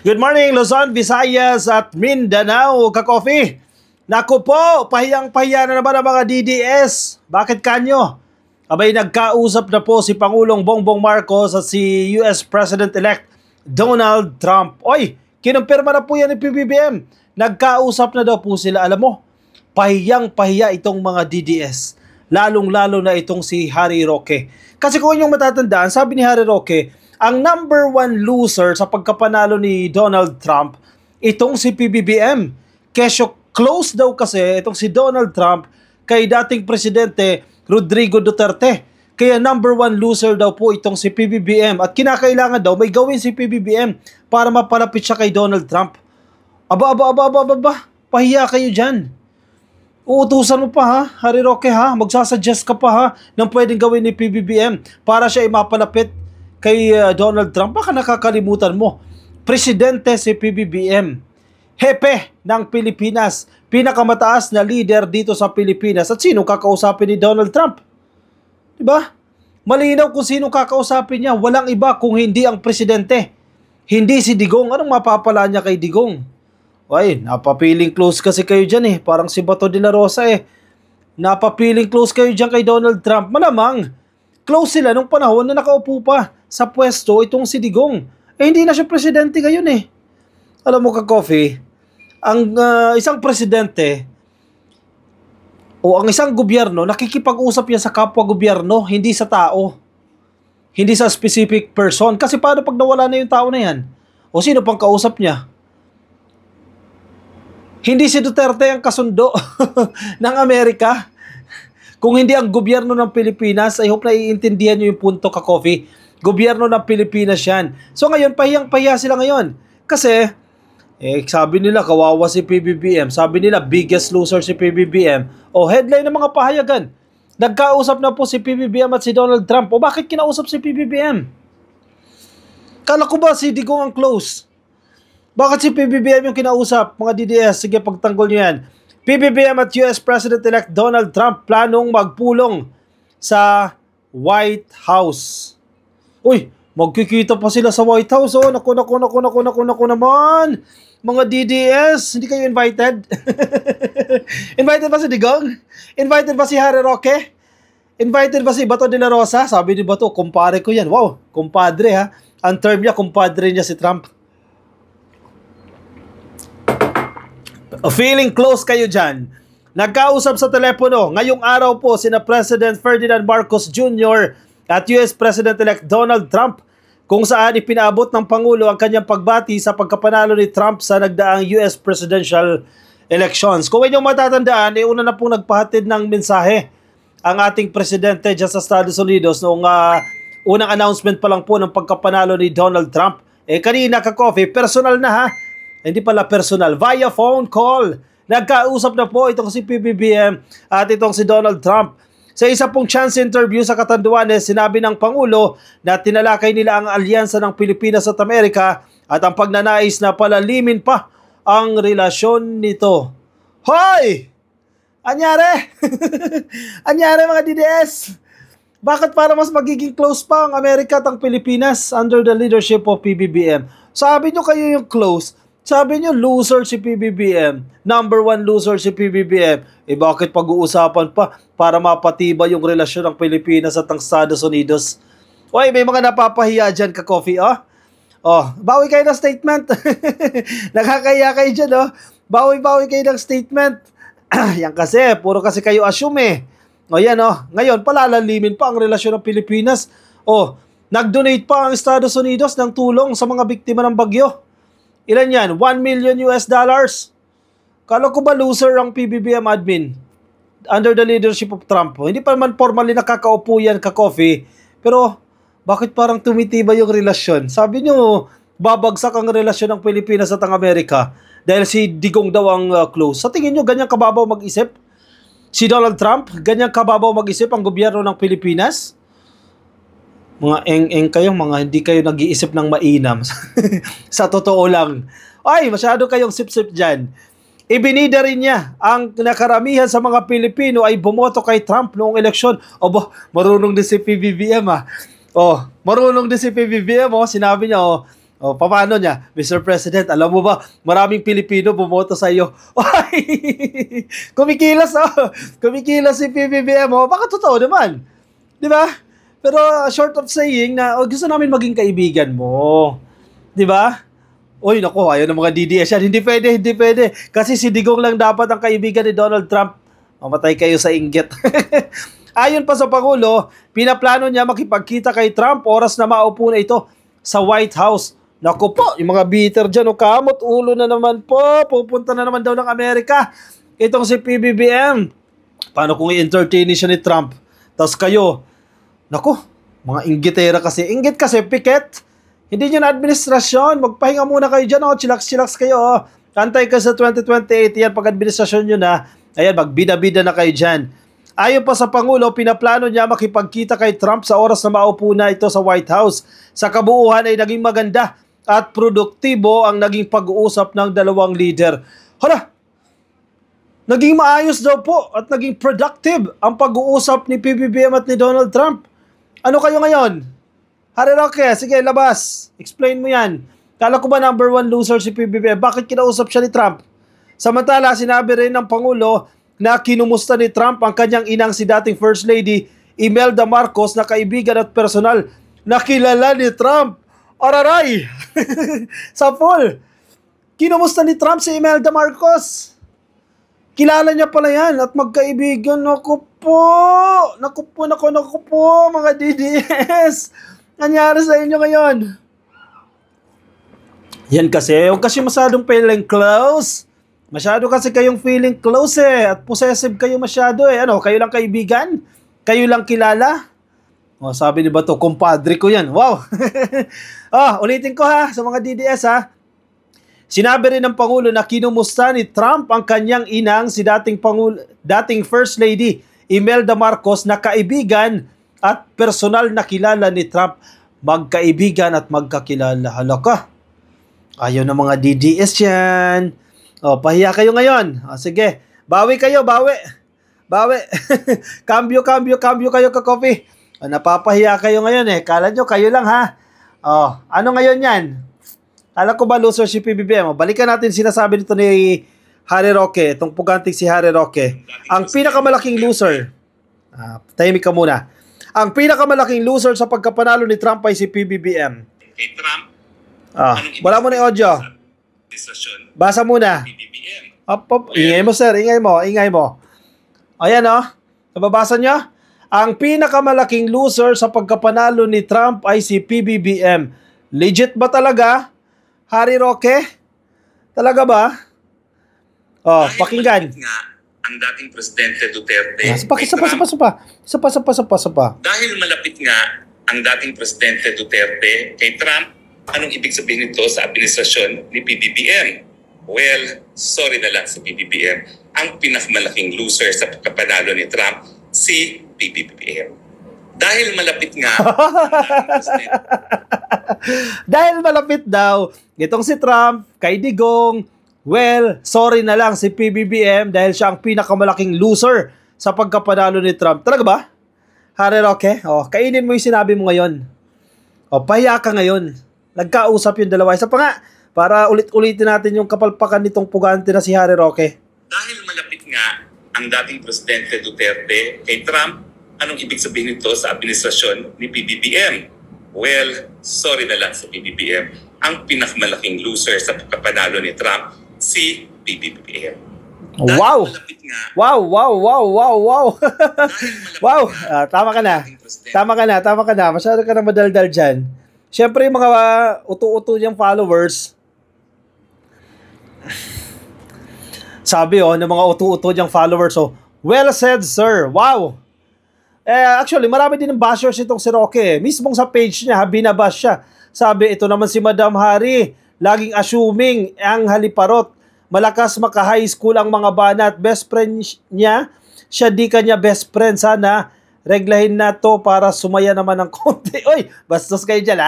Good morning, Luzon, Visayas at Mindanao, ka-coffee. Naku po, pahiyang-pahiya na naman ang mga DDS. Bakit kanyo? Abay, nagkausap na po si Pangulong Bongbong Marcos at si US President-elect Donald Trump. Oy, kinumpirma na po yan ni PBBM. Nagkausap na daw po sila. Alam mo, pahiyang-pahiya itong mga DDS. Lalong-lalo na itong si Harry Roque. Kasi kung inyong matatandaan, sabi ni Harry Roque, ang number one loser sa pagkapanalo ni Donald Trump, itong si PBBM. Kesyo close daw kasi itong si Donald Trump kay dating presidente Rodrigo Duterte. Kaya number one loser daw po itong si PBBM. At kinakailangan daw may gawin si PBBM para mapalapit siya kay Donald Trump. Aba, pahiya kayo dyan. Uutusan mo pa ha, Harry Roque ha, magsasuggest ka pa ha ng pwedeng gawin ni PBBM para siya ay mapalapit kay Donald Trump. Baka nakakalimutan mo, presidente si PBBM, hepe ng Pilipinas, pinakamataas na leader dito sa Pilipinas. At sino kakausapin ni Donald Trump? Diba? Malinaw kung sino kakausapin niya. Walang iba kung hindi ang presidente. Hindi si Digong. Anong mapapala niya kay Digong? Ay, napapiling close kasi kayo dyan eh. Parang si Bato de la Rosa eh. Napapiling close kayo dyan kay Donald Trump. Malamang, close sila nung panahon na nakaupo pa sa pwesto itong si Digong. Eh, hindi na siya presidente ngayon eh. Alam mo ka-coffee, ang isang presidente o ang isang gobyerno, nakikipag-usap yan sa kapwa-gobyerno, hindi sa tao. Hindi sa specific person. Kasi paano pag nawala na yung tao na yan? O sino pang kausap niya? Hindi si Duterte ang kasundo ng Amerika. Kung hindi ang gobyerno ng Pilipinas, I hope na iintindihan nyo yung punto ka-coffee. Gobyerno ng Pilipinas yan. So ngayon, pahiyang-pahiya sila ngayon. Kasi, sabi nila, kawawa si PBBM. Sabi nila, biggest loser si PBBM. O, headline ng mga pahayagan. Nagkausap na po si PBBM at si Donald Trump. O, bakit kinausap si PBBM? Kala ko ba si Digong ang close? Bakit si PBBM yung kinausap? Mga DDS, sige, pagtanggol nyo yan. PBBM at US President-elect Donald Trump planong magpulong sa White House. Uy, magkikita pa sila sa White House. Oh, naku naman. Mga DDS, hindi kayo invited? Invited ba si Digong? Invited ba si Harry Roque? Invited ba si Bato de la Rosa? Sabi ni Bato, kumpare ko yan. Wow, kumpadre ha. Ang term niya, kumpadre niya si Trump. Feeling close kayo dyan. Nagkausap sa telepono ngayong araw po sina President Ferdinand Marcos Jr. at US President-elect Donald Trump, kung saan ipinaabot ng Pangulo ang kanyang pagbati sa pagkapanalo ni Trump sa nagdaang US presidential elections. Kung inyong matatandaan, una na pong nagpahatid ng mensahe ang ating presidente dyan sa Estados Unidos noong unang announcement pa lang po ng pagkapanalo ni Donald Trump. Kanina ka-coffee, personal na ha. Hindi pala personal, via phone call. Nagkausap na po itong si PBBM at itong si Donald Trump. Sa isa pong chance interview sa Catanduanes, sinabi ng Pangulo na tinalakay nila ang alyansa ng Pilipinas at Amerika at ang pagnanais na palalimin pa ang relasyon nito. Hoy! Anyari? Anyari mga DDS? Bakit para mas magiging close pa ang Amerika at ang Pilipinas under the leadership of PBBM? Sabi nyo kayo yung close. Sabi nyo, loser si PBBM. Number one loser si PBBM. Bakit pag-uusapan pa para mapatibay yung relasyon ng Pilipinas at ng Estados Unidos? Uy, may mga napapahiya dyan ka-coffee, oh. Oh, bawi kayo ng statement. Nakakahiya kayo dyan, oh. Bawi-bawi kayo ng statement. Yan kasi, puro kasi kayo assume eh. O yan, oh. Ngayon, palalalimin pa ang relasyon ng Pilipinas. Oh, nag-donate pa ang Estados Unidos ng tulong sa mga biktima ng bagyo. Ilan yan? 1 million US dollars. Kala ko ba loser ang PBBM admin under the leadership of Trump? Hindi pa naman formally nakakaupo yan ka-coffee. Pero bakit parang tumitibay yung relasyon? Sabi nyo, babagsak ang relasyon ng Pilipinas at ang Amerika dahil si Digong daw ang close. Sa tingin nyo, ganyan kababaw mag-isip? Si Donald Trump, ganyan kababaw mag-isip ang gobyerno ng Pilipinas? Mga eng-eng kayo, mga hindi kayo nag-iisip ng mainam. Sa totoo lang. Ay, masyado kayong sip-sip dyan. Ibinida rin niya ang nakaramihan sa mga Pilipino ay bumoto kay Trump noong eleksyon. Obo, marunong din si PBBM ah. Oh, marunong din si PBBM oh. Sinabi niya oh, O, paano niya? Mr. President, alam mo ba, maraming Pilipino bumoto sa iyo. Kumikilas, oh. Kumikilas si PBBM, oh. Baka totoo naman. Di ba? Pero short of saying na, gusto namin maging kaibigan mo. Di ba? Uy, naku, ayaw ng mga DDS yan. Hindi pwede. Kasi si Digong lang dapat ang kaibigan ni Donald Trump. Mamatay kayo sa inggit. Ayon pa sa Pangulo, pinaplano niya makipagkita kay Trump oras na maupo na ito sa White House. Naku po, yung mga bitter dyan, kamot ulo na naman po, pupunta na naman daw ng Amerika. Itong si PBBM. Paano kung i-entertain siya ni Trump? Tapos kayo, naku, mga inggitera kasi. Inggit kasi, piket. Hindi nyo na administrasyon. Magpahinga muna kayo dyan, chillax kayo. Antay ka sa 2028, yan, pag administrasyon nyo na, ayan, magbida-bida na kayo dyan. Ayon pa sa Pangulo, pinaplano niya makipagkita kay Trump sa oras na maupo na ito sa White House. Sa kabuuan ay naging maganda at produktibo ang naging pag-uusap ng dalawang leader. Hala! Naging maayos daw po at naging productive ang pag-uusap ni PBBM at ni Donald Trump. Ano kayo ngayon? Harry Roque, sige, labas. Explain mo yan. Kala ko ba number 1 loser si PBBM? Bakit kinausap siya ni Trump? Samantala, sinabi rin ng Pangulo na kinumusta ni Trump ang kanyang inang si dating First Lady Imelda Marcos na kaibigan at personal na kilala ni Trump. Araray! Sa full. Kinumusta ni Trump si Imelda Marcos. Kilala niya pala yan at magkaibigan. Naku po, mga DDS. Nangyari sa inyo ngayon. Yan kasi, huwag kasi masyadong feeling close. Masyado kasi kayong feeling close at possessive kayo masyado Ano, kayo lang kaibigan? Kayo lang kilala? Sabi ni Bato, kumpadre ko yan. Wow! Ulitin ko sa mga DDS Sinabi rin ng Pangulo na kinumusta ni Trump ang kanyang inang si dating First Lady Imelda Marcos na kaibigan at personal na kilala ni Trump. Magkaibigan at magkakilala. Halaka. Ayaw ng mga DDS yan. Pahiya kayo ngayon. Sige, bawi kayo. Cambio kayo ka-coffee. Napapahiya kayo ngayon Kala nyo kayo lang ano ngayon yan? Kala ko ba loser si PBBM? Balikan natin sinasabi nito ni Harry Roque, itong puganting si Harry Roque. Ang pinakamalaking loser, tahimik ka muna. Ang pinakamalaking loser sa pagkapanalo ni Trump ay si PBBM. Kay Trump? Wala mo na audio. Basa muna. Ingay mo sir, ingay mo. Ayan nababasa niya? Ang pinakamalaking loser sa pagkapanalo ni Trump ay si PBBM. Legit ba talaga, Harry Roque? Talaga ba? Pakinggan. Ang dating Presidente Duterte. Sapa. Dahil malapit nga ang dating Presidente Duterte kay Trump, anong ibig sabihin nito sa administrasyon ni PBBM? Well, sorry na lang sa PBBM. Ang pinakamalaking loser sa pagkapanalo ni Trump, si PBBM. Dahil malapit nga dahil malapit daw itong si Trump kay Digong, well, sorry na lang si PBBM dahil siya ang pinakamalaking loser sa pagkapanalo ni Trump. Talaga ba? Harry Roque, kainin mo yung sinabi mo ngayon. Pahiya ka ngayon. Nagkausap yung dalawa. Isa pa nga, para ulit-ulitin natin yung kapalpakan nitong pugante na si Harry Roque. Dahil malapit nga ang dating Presidente Duterte kay Trump, anong ibig sabihin nito sa administrasyon ni PBBM? Well, sorry na lang sa PBBM. Ang pinakamalaking loser sa pagkapanalo ni Trump, si PBBM. Wow! Wow! Wow! Tama ka na. Masyado ka na madaldal dyan. Siyempre, yung mga utu-utu niyang followers, sabi ng mga utu-utu niyang followers, well said, sir. Wow! Actually, marami din ng bashers itong si Roque. Mismong sa page niya, binabash siya. Sabi, ito naman si Madam Hari, laging assuming ang haliparot. Malakas maka-high school ang mga banat. Best friend niya, siya di kanya best friend. Sana, reglahin na to para sumaya naman ng konti. Uy, bastos kayo dyan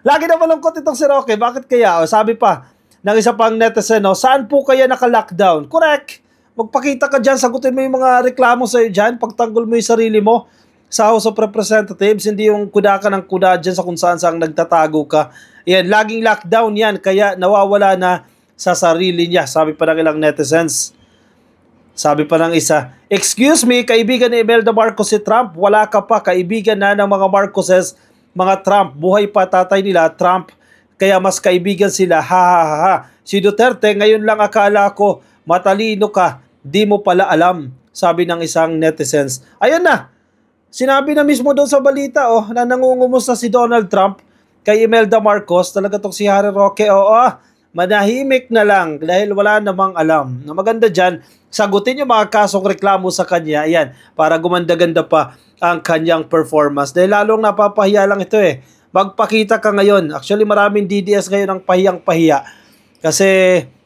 Lagi na malungkot itong si Roque. Bakit kaya? Sabi pa, ng isa pang netizen, saan po kaya naka-lockdown? Correct. Magpakita ka dyan, sagutin mo yung mga reklamo sa'yo dyan, pagtanggol mo yung sarili mo. sa House of Representatives, hindi yung kuda ka ng kuda dyan sa kung saan nagtatago ka. Yan, laging lockdown yan, kaya nawawala na sa sarili niya, sabi pa ng ilang netizens. Sabi pa ng isa, excuse me, kaibigan ni Imelda Marcos si Trump, wala ka pa, kaibigan na ng mga Marcoses, mga Trump, buhay pa tatay nila, Trump, kaya mas kaibigan sila, ha ha ha ha. Si Duterte, ngayon lang akala ko, matalino ka, di mo pala alam, sabi ng isang netizens. Ayun na, sinabi na mismo doon sa balita, na nangungumusta si Donald Trump kay Imelda Marcos, talaga tong si Harry Roque, manahimik na lang dahil wala namang alam. Na maganda dyan, sagutin yung mga kasong reklamo sa kanya, ayan, para gumanda-ganda pa ang kanyang performance. Dahil lalong napapahiya lang ito Magpakita ka ngayon. Actually, maraming DDS ngayon ang pahiyang-pahiya kasi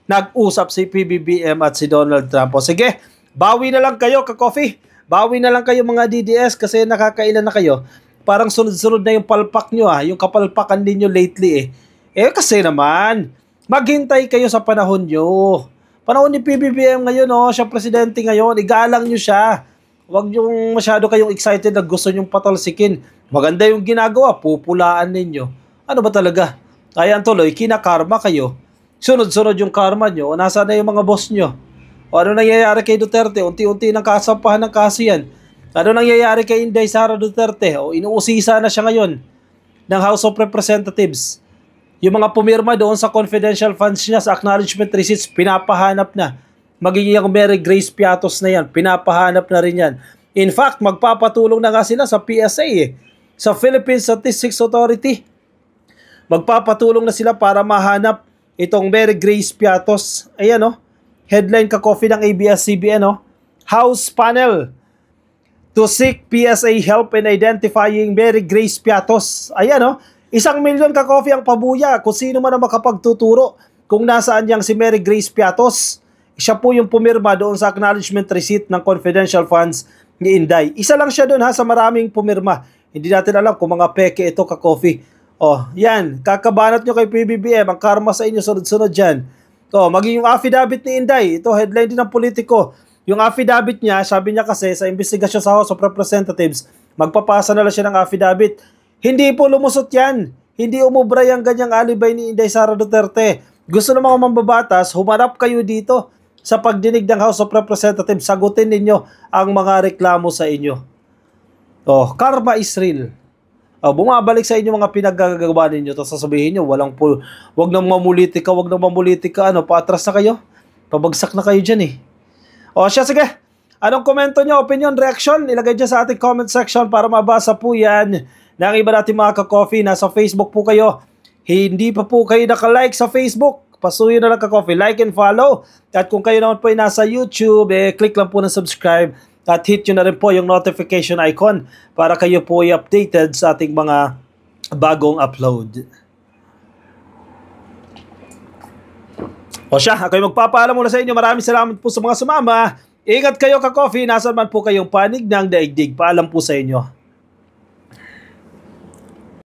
nag-usap si PBBM at si Donald Trump. O sige, bawi na lang kayo, ka-coffee. Bawi na lang kayo mga DDS kasi nakakailan na kayo. Parang sunod-sunod na yung palpak nyo yung kapalpakan ninyo lately kasi naman, maghintay kayo sa panahon nyo. Panahon ni PBBM ngayon siya presidente ngayon, igalang nyo siya. Huwag yung masyado kayong excited na gusto nyong patalsikin. Maganda yung ginagawa, pupulaan ninyo. Ano ba talaga? Ayan tuloy, kinakarma kayo. Sunod-sunod yung karma nyo, nasa na yung mga boss nyo? O ano nangyayari kay Duterte? Unti-unti nang kasampahan ng kaso yan. Ano nangyayari kay Inday Sara Duterte? O inuusisa na siya ngayon ng House of Representatives. Yung mga pumirma doon sa confidential funds niya sa acknowledgement receipts, pinapahanap na. Magiging Mary Grace Piatos na yan, pinapahanap na rin yan. In fact, magpapatulong na nga sila sa PSA sa Philippine Statistics Authority. Magpapatulong na sila para mahanap itong Mary Grace Piatos. Ayan headline ka-coffee ng ABS-CBN House panel to seek PSA help in identifying Mary Grace Piatos. Ayan 1 milyon ka-coffee ang pabuya kung sino man ang makapagtuturo kung nasaan yang si Mary Grace Piatos. Siya po yung pumirma doon sa acknowledgement receipt ng confidential funds ni Inday. Isa lang siya doon sa maraming pumirma. Hindi natin alam kung mga peke ito ka-coffee. Yan, kakabanat nyo kay PBBM, ang karma sa inyo sunod-sunod dyan. Maging yung affidavit ni Inday, ito headline din ng Politico. Yung affidavit niya, sabi niya kasi sa investigasyon sa House of Representatives, magpapasa na lang siya ng affidavit. Hindi po lumusot yan. Hindi umubra yung ganyang alibay ni Inday Sara Duterte. Gusto ng mga mambabatas, humarap kayo dito sa pagdinig ng House of Representatives. Sagutin ninyo ang mga reklamo sa inyo. Karma is real. Bumabalik sa inyo mga pinaggagawa ninyo. Tapos sasabihin nyo, wag nang mamulitika, paatras na kayo. Pabagsak na kayo dyan sige. Anong komento nyo, opinion, reaction? Ilagay dyan sa ating comment section para mabasa po yan ng iba natin mga ka-coffee. Nasa Facebook po kayo. Hindi pa po kayo nakalike sa Facebook. Pasuyo na lang ka-coffee. Like and follow. At kung kayo naman po ay nasa YouTube, click lang po na subscribe. At hit nyo na rin po yung notification icon para kayo po ay updated sa ating mga bagong upload. Ako ay magpapaalam muna sa inyo. Maraming salamat po sa mga sumama. Ingat kayo ka-coffee. Nasaan man po kayong panig ng daigdig. Paalam po sa inyo.